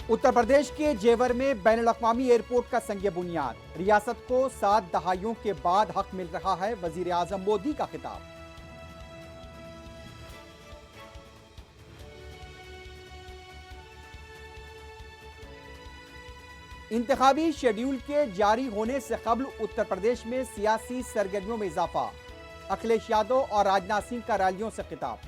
उत्तर प्रदेश के जेवर में बैनुल-अक़वामी एयरपोर्ट का संग बुनियाद। रियासत को 7 दहाइयों के बाद हक मिल रहा है, वजीर आजम मोदी का खिताब। इंतखाबी शेड्यूल के जारी होने से कबल उत्तर प्रदेश में सियासी सरगर्मियों में इजाफा। अखिलेश यादव और राजनाथ सिंह का रैलियों से खिताब।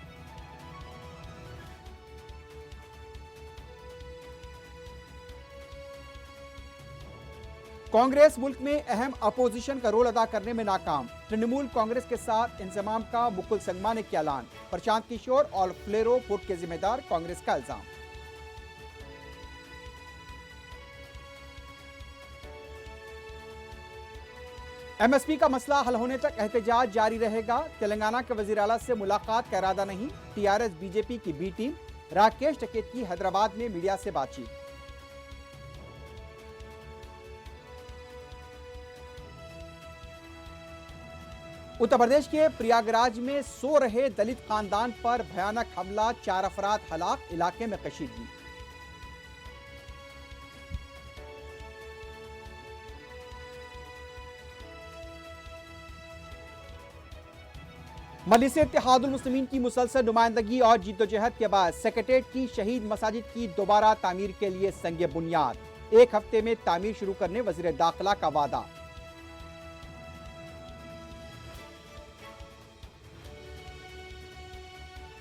कांग्रेस मुल्क में अहम अपोजिशन का रोल अदा करने में नाकाम। तृणमूल कांग्रेस के साथ इंजमाम का मुकुल संगमा ने किया ऐलान। प्रशांत किशोर और फ्लेरो फुट के जिम्मेदार कांग्रेस का इल्जाम। एमएसपी का मसला हल होने तक एहतजाज जारी रहेगा। तेलंगाना के वजीर आला से मुलाकात का इरादा नहीं। टीआरएस बीजेपी की बी टीम। राकेश टिकैत की हैदराबाद में मीडिया से बातचीत। उत्तर प्रदेश के प्रयागराज में सो रहे दलित खानदान पर भयानक हमला, 4 अफराद हलाक, इलाके में कशीदगी। मजलिस इत्तेहादुल मुस्लिमीन की मुसलसल नुमाइंदगी और जिद्दोजहद के बाद सेक्रेटेरिएट की शहीद मसाजिद की दोबारा तामीर के लिए संग बुनियाद। 1 हफ्ते में तामीर शुरू करने वजीर दाखिला का वादा।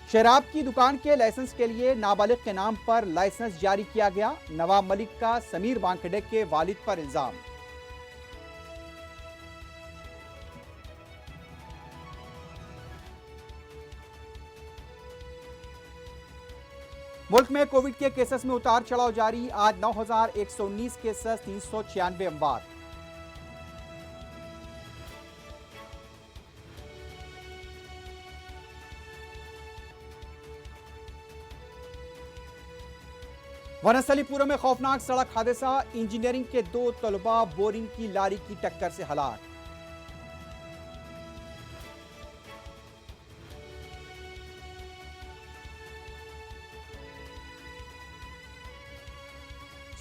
शराब की दुकान के लाइसेंस के लिए नाबालिग के नाम पर लाइसेंस जारी किया गया। नवाब मलिक का समीर वानखेड़े के वालिद पर इल्जाम। मुल्क में कोविड के केसेस में उतार चढ़ाव जारी। आज 9,119 केसेस, 396 अमवात। वनस्थलीपुरम में खौफनाक सड़क हादसा। इंजीनियरिंग के 2 तलबा बोरिंग की लारी की टक्कर से हलाक।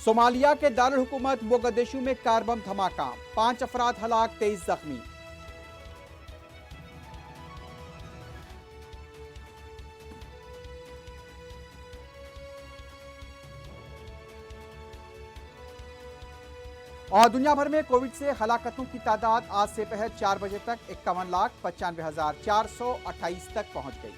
सोमालिया के दारुल हुकूमत मोगदेशु में कार बम धमाका। 5 अफराद हलाक, 23 जख्मी। और दुनिया भर में कोविड से हलाकतों की तादाद आज से पहर 4 बजे तक 51,95,428 तक पहुंच गई।